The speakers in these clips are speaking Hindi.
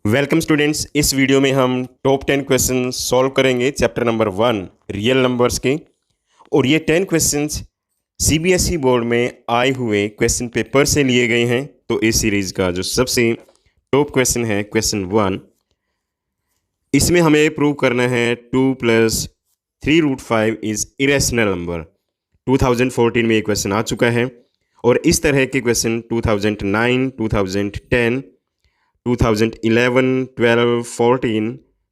Welcome students. इस वीडियो में हम टॉप 10 क्वेश्चन सॉल्व करेंगे चैप्टर नंबर 1 रियल नंबर्स के। और ये 10 क्वेश्चंस सीबीएसई बोर्ड में आए हुए क्वेश्चन पेपर से लिए गए हैं। तो इस सीरीज़ का जो सबसे टॉप क्वेश्चन है क्वेश्चन 1, इसमें हमें प्रूव करना है 2 + 3√5 इज़ इरेशनल नंबर। 2014 में ये क्वेश्चन आ चुका है और इस तरह के क्वेश्चन 2009, 2010, 2011, 12, 14,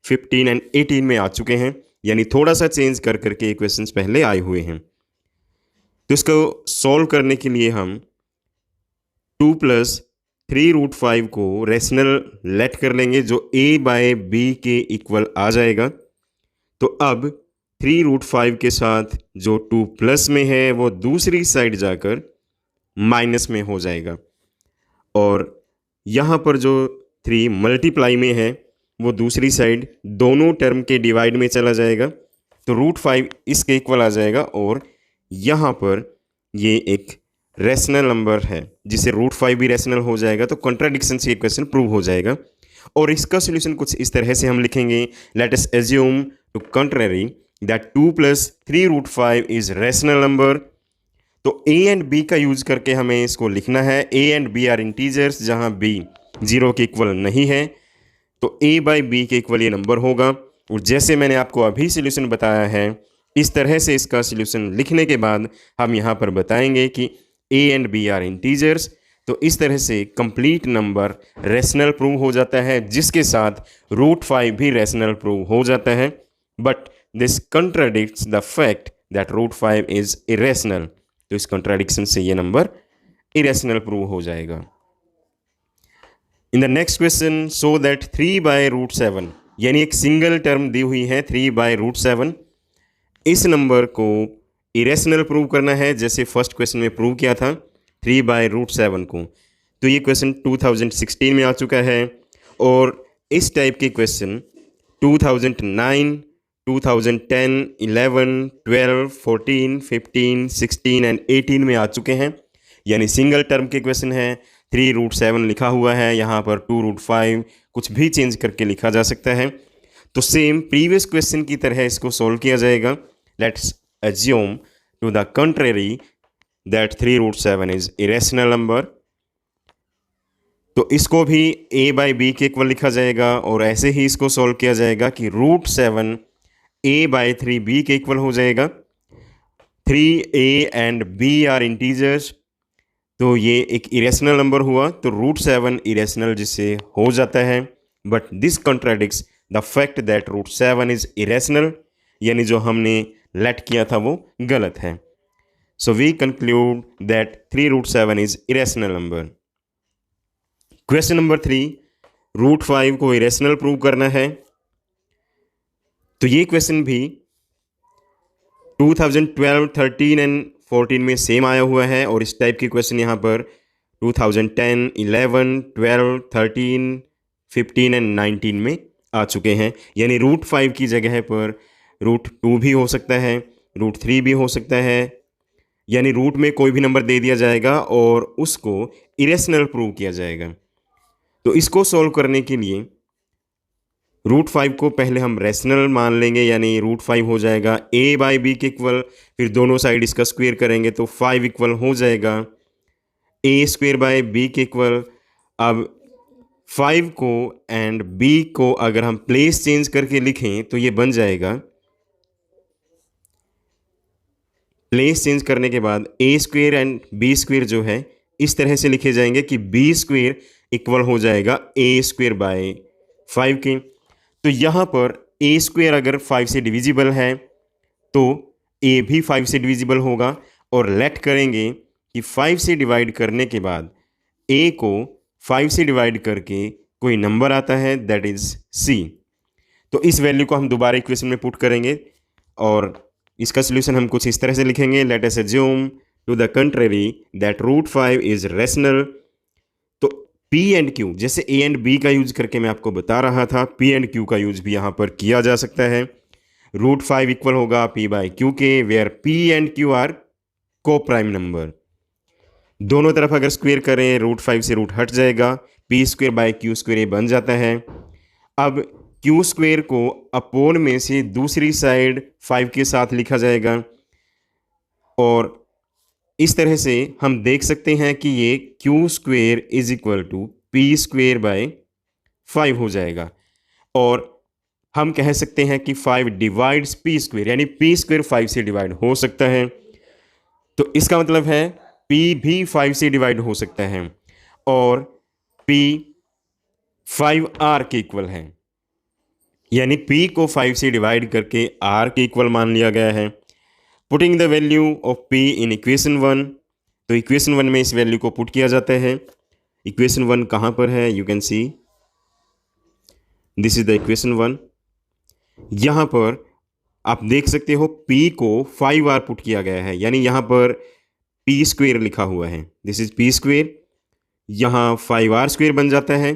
15 एंड 18 में आ चुके हैं। यानी थोड़ा सा चेंज कर करके ये क्वेश्चंस पहले आए हुए हैं। तो इसको सॉल्व करने के लिए हम 2 + 3√5 को रेशनल लेट कर लेंगे, जो a/b के इक्वल आ जाएगा। तो अब 3√5 के साथ जो 2 प्लस में है वो दूसरी साइड जाकर माइनस में हो जाएगा, और यहाँ पर जो 3 मल्टीप्लाई में है वो दूसरी साइड दोनों टर्म के डिवाइड में चला जाएगा। तो √5 इसके इक्वल आ जाएगा और यहाँ पर ये एक रेशनल नंबर है जिसे √5 भी रेशनल हो जाएगा। तो कॉन्ट्राडिक्शन से ये क्वेश्चन प्रूव हो जाएगा। और इसका सोल्यूशन कुछ इस तरह से हम लिखेंगे, let us assume to contrary that 2 + 3√5 is rational number. तो a एंड b का यूज करके हमें इसको लिखना है। a and b are integers, जहां b 0 के इक्वल नहीं है, तो a/b के इक्वल ये नंबर होगा। और जैसे मैंने आपको अभी सोल्यूशन बताया है, इस तरह से इसका सोल्यूशन लिखने के बाद हम यहाँ पर बताएंगे कि a and b are integers. तो इस तरह से कंप्लीट नंबर रेशनल प्रूव हो जाता है, जिसके साथ √5 भी रेशनल प्रूव हो जाता है। But this contradicts the fact that √5 is irrational. तो इस कॉन्ट्राडिक्शन से ये नंबर इरेशनल प्रूव हो जाएगा। In the next question, so that 3/√7, यानी एक सिंगल टर्म दी हुई है 3/√7, इस नंबर को इरेशनल प्रूव करना है, जैसे फर्स्ट क्वेश्चन में प्रूव किया था 3/√7 को। तो ये क्वेश्चन 2016 में आ चुका है और इस टाइप के क्वेश्चन 2009, 2010, 11, 12, 14, 15, 16 एंड 18 में आ चुके हैं। यानी सिंगल टर्म के क्वेश्चन है, 3√7 लिखा हुआ है, यहाँ पर 2√5 कुछ भी चेंज करके लिखा जा सकता है। तो सेम प्रीवियस क्वेश्चन की तरह इसको सॉल्व किया जाएगा। Let's assume to the contrary that 3√7 is irrational number. तो इसको भी a/b के इक्वल लिखा जाएगा और ऐसे ही इसको सॉल्व किया जाएगा कि √7 a/3b के इक्वल हो जाएगा। 3a and b are integers, तो ये एक इरेशनल नंबर हुआ, तो √7 इरेशनल जिससे हो जाता है। But this contradicts the fact that √7 is irrational, यानी जो हमने लेट किया था वो गलत है। So we conclude that 3√7 is irrational number. Question number 3, √5 को इरेशनल प्रूव करना है। तो ये क्वेश्चन भी 2012, 13 एंड 14 में सेम आया हुआ है और इस टाइप के क्वेश्चन यहाँ पर 2010, 11, 12, 13, 15 एंड 19 में आ चुके हैं। यानी √5 की जगह पर √2 भी हो सकता है, √3 भी हो सकता है। यानी रूट में कोई भी नंबर दे दिया जाएगा और उसको इरेशनल प्रूव किया जाएगा। तो इसको सॉल्व करने के लिए √5 को पहले हम रेशनल मान लेंगे, यानी √5 हो जाएगा a/b के इक्वल। फिर दोनों साइड इसका स्क्वायर करेंगे तो 5 इक्वल हो जाएगा a²/b के इक्वल। अब 5 को एंड b को अगर हम प्लेस चेंज करके लिखें तो ये बन जाएगा, प्लेस चेंज करने के बाद a² एंड b² जो है इस तरह से लिखे जाएंगे कि b² इक्वल हो जाएगा a²/5 के। तो यहाँ पर a² अगर 5 से डिविजिबल है तो a भी 5 से डिविजिबल होगा, और लेट करेंगे कि 5 से डिवाइड करने के बाद a को 5 से डिवाइड करके कोई नंबर आता है, दैट इज c। तो इस वैल्यू को हम दोबारा इक्वेशन में पुट करेंगे और इसका सोल्यूशन हम कुछ इस तरह से लिखेंगे, let us assume to the contrary that √5 is rational. तो p एंड q, जैसे a एंड b का यूज करके मैं आपको बता रहा था, p एंड q का यूज भी यहाँ पर किया जा सकता है। √5 इक्वल होगा p/q के, where p and q are coprime number. दोनों तरफ अगर स्क्वायर करें √5 से रूट हट जाएगा, P square bye Q square ये बन जाता है। अब क्यू स्क्वेयर को अपोन में से दूसरी साइड 5 के साथ लिखा जाएगा और इस तरह से हम देख सकते हैं कि ये Q square is equal to P square by 5 हो जाएगा और हम कह सकते हैं कि 5 डिवाइड्स पी स्क्वेयर, यानी पी स्क्वेयर 5 से डिवाइड हो सकता है। तो इसका मतलब है P भी 5 से डिवाइड हो सकता है और P 5R के इक्वल है, यानी P को 5 से डिवाइड करके R के इक्वल मान लिया गया है। Putting the value of P in equation 1, तो इक्वेशन 1 में इस वैल्यू को पुट किया जाता है। इक्वेशन 1 कहाँ पर है? You can see this is the equation 1। यहाँ पर आप देख सकते हो P को 5R पुट किया गया है, यानी यहाँ पर पी स्क्वेयर लिखा हुआ है। दिस इज पी स्क्वेयर, यहाँ 5R स्क्वेयर बन जाता है।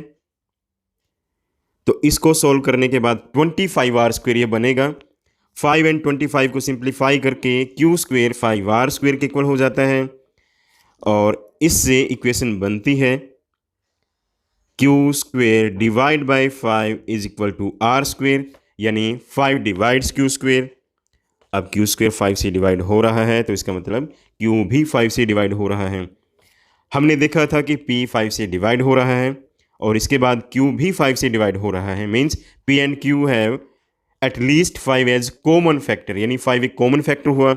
तो इसको सॉल्व करने के बाद 25R स्क्वेयर ये बनेगा। 5 एंड 25 को सिंप्लीफाई करके क्यू स्क्वेयर 5R स्क्वेयर के इक्वल हो जाता है और इससे इक्वेशन बनती है Q square divide by 5 is equal to R square, यानी 5 डिवाइड्स क्यू स्क्वेयर। अब क्यू स्क्वेयर 5 से डिवाइड हो रहा है तो इसका मतलब क्यू भी 5 से डिवाइड हो रहा है। हमने देखा था कि P 5 से डिवाइड हो रहा है और इसके बाद Q भी 5 से डिवाइड हो रहा है। Means P and Q have at least 5 as common factor, यानी 5 एक कॉमन फैक्टर हुआ।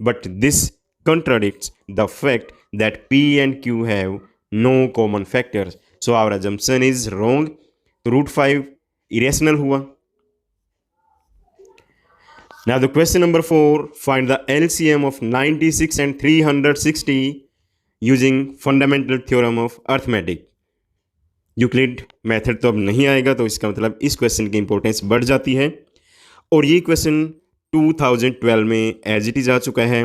But this contradicts the fact that P and Q have no common factors, so our assumption is wrong. तो रूट 5 इरेशनल हुआ। Now the question number 4, find the LCM of 96 and 360 using fundamental theorem of arithmetic। Euclid method तो अब नहीं आएगा, तो इसका मतलब इस क्वेश्चन की इंपॉर्टेंस बढ़ जाती है और ये क्वेश्चन 2012 में एज इट इज आ चुका है।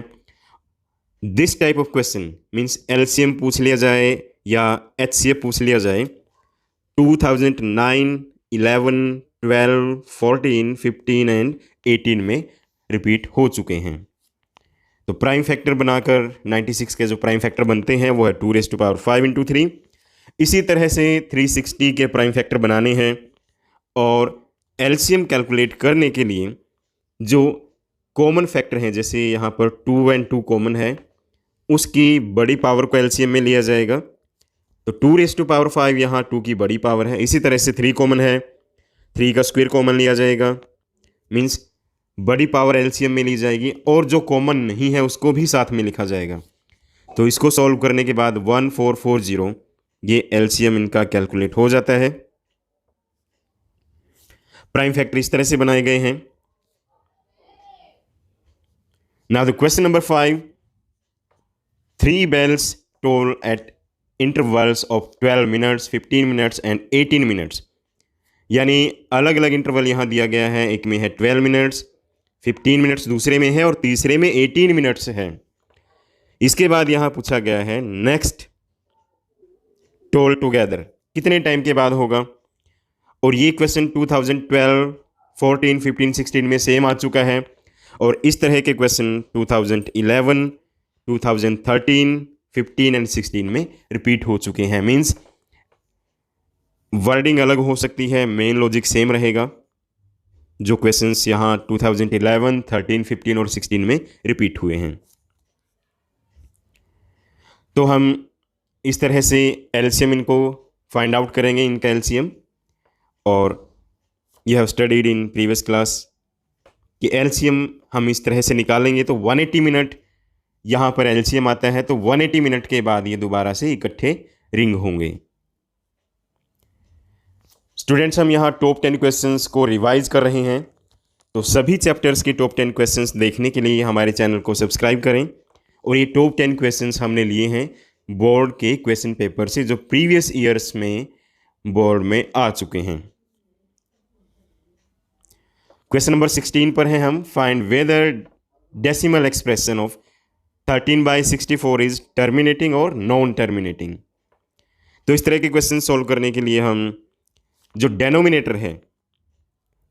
This type of question means LCM पूछ लिया जाए या HCF पूछ लिया जाए 2009, 11, 12, 14, 15 एंड 18 में रिपीट हो चुके हैं। तो प्राइम फैक्टर बनाकर 96 के जो प्राइम फैक्टर बनते हैं वो है 2⁵ इंटू 3। इसी तरह से 360 के प्राइम फैक्टर बनाने हैं और LCM कैलकुलेट करने के लिए जो कॉमन फैक्टर हैं, जैसे यहाँ पर 2 एंड 2 कॉमन है, उसकी बड़ी पावर को LCM में लिया जाएगा। तो 2⁵ यहाँ 2 की बड़ी पावर है। इसी तरह से 3 कॉमन है, 3 का स्क्वायर कॉमन लिया जाएगा, मीन्स बड़ी पावर LCM में ली जाएगी और जो कॉमन नहीं है उसको भी साथ में लिखा जाएगा। तो इसको सॉल्व करने के बाद 1440 ये LCM इनका कैलकुलेट हो जाता है। प्राइम फैक्टर इस तरह से बनाए गए हैं। Now the question number 5, 3 bells toll at intervals of 12 minutes, 15 minutes and 18 minutes, यानी अलग अलग इंटरवल यहाँ दिया गया है। एक में है 12 मिनट्स, 15 मिनट्स दूसरे में है और तीसरे में 18 मिनट्स है। इसके बाद यहाँ पूछा गया है नेक्स्ट टोल टुगेदर कितने टाइम के बाद होगा, और ये क्वेश्चन 2012, 14, 15, 16 में सेम आ चुका है और इस तरह के क्वेश्चन 2011, 2013, 15 एंड 16 में रिपीट हो चुके हैं। मीन्स वर्डिंग अलग हो सकती है, मेन लॉजिक सेम रहेगा। जो क्वेश्चंस यहाँ 2011, 13, 15 और 16 में रिपीट हुए हैं। तो हम इस तरह से LCM इनको फाइंड आउट करेंगे, इनका LCM। और you have studied in previous class कि LCM हम इस तरह से निकालेंगे तो 180 मिनट यहाँ पर LCM आता है, तो 180 मिनट के बाद ये दोबारा से इकट्ठे रिंग होंगे। स्टूडेंट्स, हम यहाँ टॉप 10 क्वेश्चंस को रिवाइज कर रहे हैं, तो सभी चैप्टर्स के टॉप 10 क्वेश्चंस देखने के लिए हमारे चैनल को सब्सक्राइब करें। और ये टॉप 10 क्वेश्चंस हमने लिए हैं बोर्ड के क्वेश्चन पेपर से जो प्रीवियस ईयर्स में बोर्ड में आ चुके हैं। क्वेश्चन नंबर 16 पर हैं हम। Find weather decimal expression of 13/64 is terminating और नॉन टर्मिनेटिंग। तो इस तरह के क्वेश्चन सॉल्व करने के लिए हम जो डेनोमिनेटर है,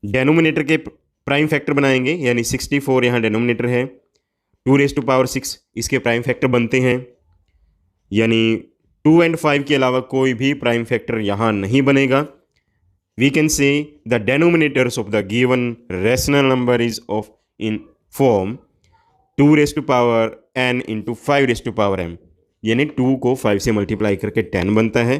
डेनोमिनेटर के प्राइम फैक्टर बनाएंगे, यानी 64 यहाँ डेनोमिनेटर है, 2⁶ इसके प्राइम फैक्टर बनते हैं, यानी 2 एंड 5 के अलावा कोई भी प्राइम फैक्टर यहाँ नहीं बनेगा. We can say the denominators of the given rational number is of in form 2 raised to power n into 5 raised to power m. यानी 2 को 5 से मल्टीप्लाई करके 10 बनता है.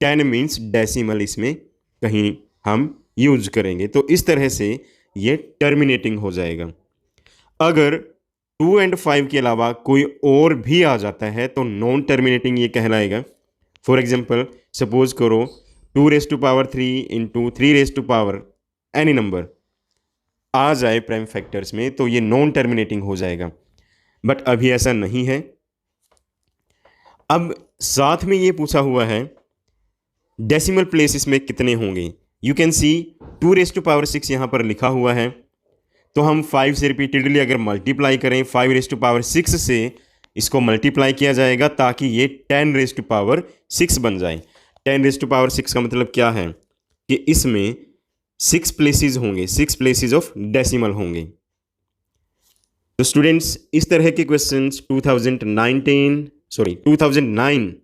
10 मीन्स डेसिमल इसमें कहीं हम यूज करेंगे. तो इस तरह से ये टर्मिनेटिंग हो जाएगा. अगर 2 एंड 5 के अलावा कोई और भी आ जाता है तो नॉन टर्मिनेटिंग ये कहलाएगा. फॉर एग्जाम्पल सपोज करो 2 raise to power 3 into 3 raise to power any number आ जाए प्राइम फैक्टर्स में तो ये नॉन टर्मिनेटिंग हो जाएगा. बट अभी ऐसा नहीं है. अब साथ में ये पूछा हुआ है डेसिमल प्लेसेस में कितने होंगे. You can see 2 raise to power 6 यहाँ पर लिखा हुआ है. तो हम 5 से रिपीटेडली अगर मल्टीप्लाई करें 5 रेज टू पावर 6 से इसको मल्टीप्लाई किया जाएगा ताकि ये 10 रेज टू पावर 6 बन जाए. 10 रेज टू पावर 6 का मतलब क्या है कि इसमें 6 प्लेसेस होंगे, 6 प्लेसेस ऑफ डेसिमल होंगे. तो स्टूडेंट्स इस तरह के क्वेश्चंस 2009,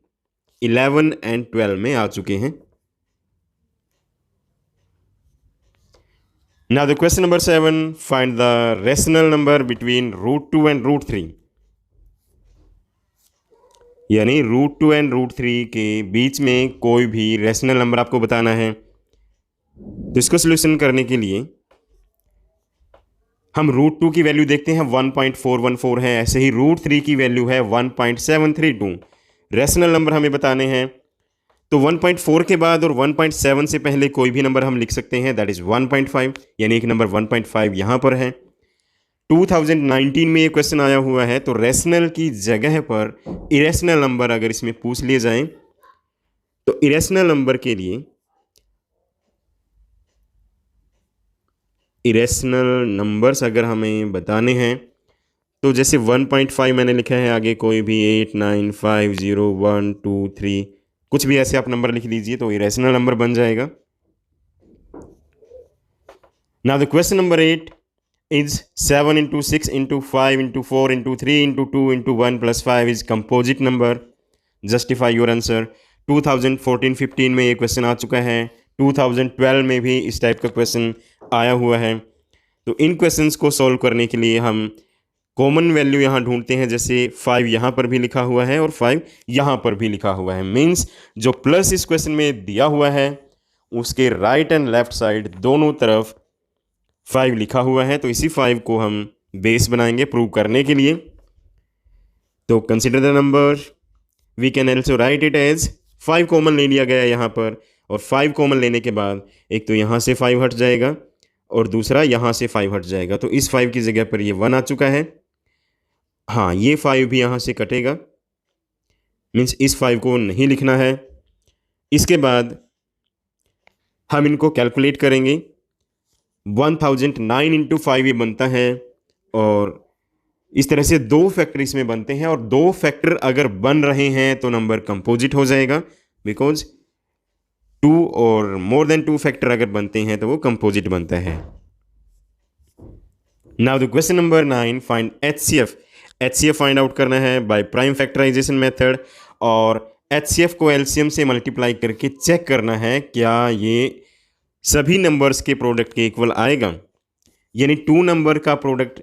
11 एंड 12 में आ चुके हैं. Now the question number 7, find the rational number between √2 and √3. यानी √2 एंड √3 के बीच में कोई भी रेशनल नंबर आपको बताना है. तो इसको सोल्यूशन करने के लिए हम √2 की वैल्यू देखते हैं 1.414 है. ऐसे ही √3 की वैल्यू है 1.732. रेशनल नंबर हमें बताने हैं तो 1.4 के बाद और 1.7 से पहले कोई भी नंबर हम लिख सकते हैं, दैट इज़ 1.5. यानी एक नंबर 1.5 यहाँ पर है. 2019 में ये क्वेश्चन आया हुआ है तो रेशनल की जगह पर इरेशनल नंबर अगर इसमें पूछ लिए जाएं तो इरेशनल नंबर के लिए इरेशनल नंबर्स अगर हमें बताने हैं तो जैसे 1.5 मैंने लिखा है, आगे कोई भी 8, 9, 5, 0, 1, 2, 3 कुछ भी ऐसे आप नंबर लिख लीजिए तो इरेशनल नंबर बन जाएगा. Now the question number 8 is 7 into 6 into 5 into 4 into 3 into 2 into 1 plus 5 is composite number. Justify your answer. 2014-15 में ये क्वेश्चन आ चुका है. 2012 में भी इस टाइप का क्वेश्चन आया हुआ है. तो इन क्वेश्चंस को सॉल्व करने के लिए हम कॉमन वैल्यू यहाँ ढूंढते हैं. जैसे 5 यहाँ पर भी लिखा हुआ है और 5 यहाँ पर भी लिखा हुआ है. मीन्स जो प्लस इस क्वेश्चन में दिया हुआ है उसके राइट एंड लेफ्ट साइड दोनों तरफ 5 लिखा हुआ है. तो इसी 5 को हम बेस बनाएंगे प्रूव करने के लिए. तो consider the number, we can also write it as 5 common ले लिया गया यहाँ पर. और 5 कॉमन लेने के बाद एक तो यहाँ से 5 हट जाएगा और दूसरा यहाँ से 5 हट जाएगा. तो इस 5 की जगह पर ये 1 आ चुका है. हाँ, ये 5 भी यहाँ से कटेगा, मीन्स इस 5 को नहीं लिखना है. इसके बाद हम इनको कैलकुलेट करेंगे. 1009 इंटू 5 ये बनता है और इस तरह से 2 फैक्टर इसमें बनते हैं. और 2 फैक्टर अगर बन रहे हैं तो नंबर कंपोजिट हो जाएगा, बिकॉज 2 और मोर देन 2 फैक्टर अगर बनते हैं तो वो कंपोजिट बनता है. Now the question number 9, find HCF. HCF find out करना है बाय प्राइम फैक्टराइजेशन मेथड. और HCF को LCM से मल्टीप्लाई करके चेक करना है क्या ये सभी नंबर्स के प्रोडक्ट के इक्वल आएगा. यानी 2 नंबर का प्रोडक्ट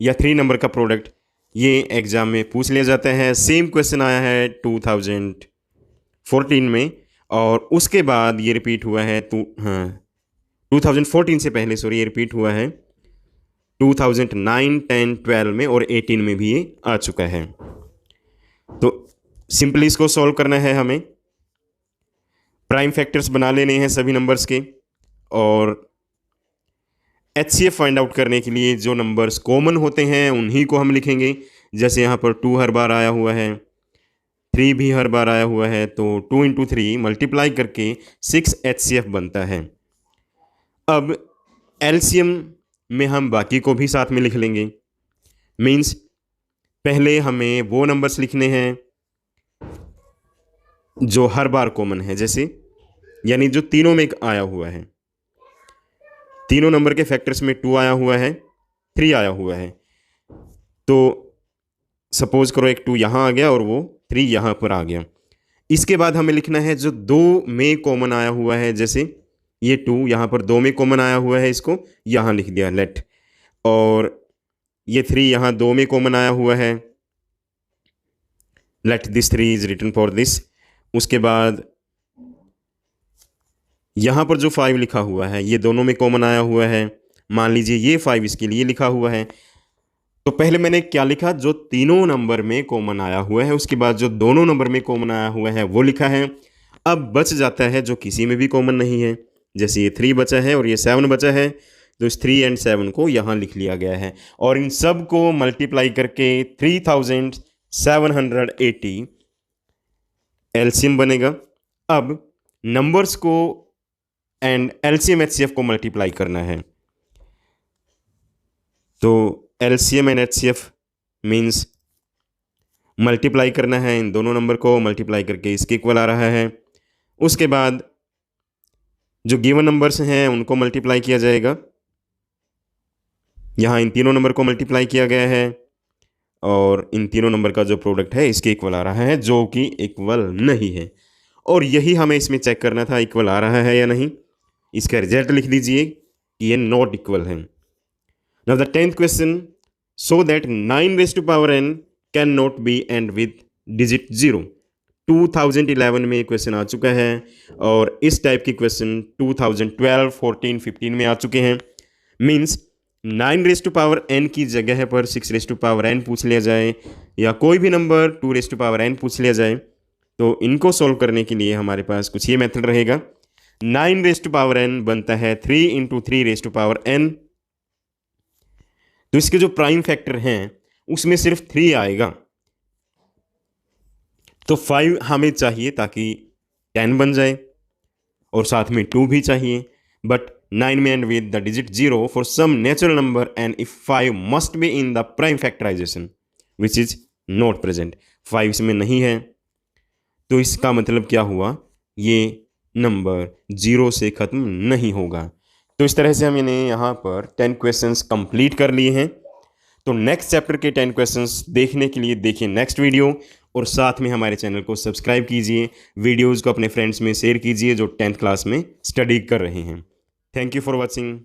या 3 नंबर का प्रोडक्ट ये एग्जाम में पूछ लिया जाता है. सेम क्वेश्चन आया है 2014 में और उसके बाद ये रिपीट हुआ है 2014 से पहले ये रिपीट हुआ है 2009, 10, 12 में और 18 में भी ये आ चुका है. तो सिंपली इसको सॉल्व करना है. हमें प्राइम फैक्टर्स बना लेने हैं सभी नंबर्स के और HCF फाइंड आउट करने के लिए जो नंबर्स कॉमन होते हैं उन्हीं को हम लिखेंगे. जैसे यहाँ पर 2 हर बार आया हुआ है, 3 भी हर बार आया हुआ है, तो 2 इंटू 3 मल्टीप्लाई करके 6 HCF बनता है. अब LCM में हम बाकी को भी साथ में लिख लेंगे. मीन्स पहले हमें वो नंबर्स लिखने हैं जो हर बार कॉमन है, जैसे यानी जो तीनों में आया हुआ है. तीनों नंबर के फैक्टर्स में 2 आया हुआ है, 3 आया हुआ है. तो सपोज करो एक 2 यहाँ आ गया और वो 3 यहाँ पर आ गया. इसके बाद हमें लिखना है जो 2 में कॉमन आया हुआ है, जैसे ये 2 यहाँ पर 2 में कॉमन आया हुआ है, इसको यहाँ लिख दिया लेट। और ये 3 यहाँ 2 में कॉमन आया हुआ है, let this 3 is written for this. उसके बाद यहाँ पर जो 5 लिखा हुआ है ये दोनों में कॉमन आया हुआ है, मान लीजिए ये 5 इसके लिए लिखा हुआ है। तो पहले मैंने क्या लिखा, जो तीनों नंबर में कॉमन आया हुआ है, उसके बाद जो दोनों नंबर में कॉमन आया हुआ है वो लिखा है। अब बच जाता है जो किसी में भी कॉमन नहीं है, जैसे ये 3 बचा है और ये 7 बचा है, तो इस 3 और 7 को यहाँ लिख लिया गया है और इन सब को मल्टीप्लाई करके 3780 एलसीएम बनेगा। अब नंबर्स को एंड एलसीएम एचसीएफ को मल्टीप्लाई करना है, तो LCM and HCF means multiply करना है, इन दोनों नंबर को मल्टीप्लाई करके इसके इक्वल आ रहा है। उसके बाद जो गिवन नंबर्स हैं उनको मल्टीप्लाई किया जाएगा, यहाँ इन तीनों नंबर को मल्टीप्लाई किया गया है और इन तीनों नंबर का जो प्रोडक्ट है इसके इक्वल आ रहा है, जो कि इक्वल नहीं है। और यही हमें इसमें चेक करना था, इक्वल आ रहा है या नहीं। इसका रिजल्ट लिख दीजिए कि ये नॉट इक्वल है। Now the 10th question, so that 9 raised to power n can not be and with digit 0। 2011 में क्वेश्चन आ चुका है और इस टाइप की क्वेश्चन 2012, 14, 15 में आ चुके हैं। Means 9 raised to power n की जगह पर 6 raised to power n पूछ लिया जाए या कोई भी number 2 raised to power n पूछ लिया जाए, तो इनको सॉल्व करने के लिए हमारे पास कुछ ये मेथड रहेगा। 9 raised to power n बनता है 3 × 3 raised to power n। तो इसके जो प्राइम फैक्टर हैं उसमें सिर्फ 3 आएगा, तो 5 हमें चाहिए ताकि 10 बन जाए और साथ में 2 भी चाहिए। बट 9 में end with the digit 0 for some natural number and if 5 must be in the prime factorization which is not present. 5 इसमें नहीं है, तो इसका मतलब क्या हुआ, ये नंबर 0 से ख़त्म नहीं होगा। तो इस तरह से हमने यहाँ पर 10 क्वेश्चंस कंप्लीट कर लिए हैं। तो नेक्स्ट चैप्टर के 10 क्वेश्चंस देखने के लिए देखिए नेक्स्ट वीडियो और साथ में हमारे चैनल को सब्सक्राइब कीजिए, वीडियोज़ को अपने फ्रेंड्स में शेयर कीजिए जो 10th क्लास में स्टडी कर रहे हैं। Thank you for watching.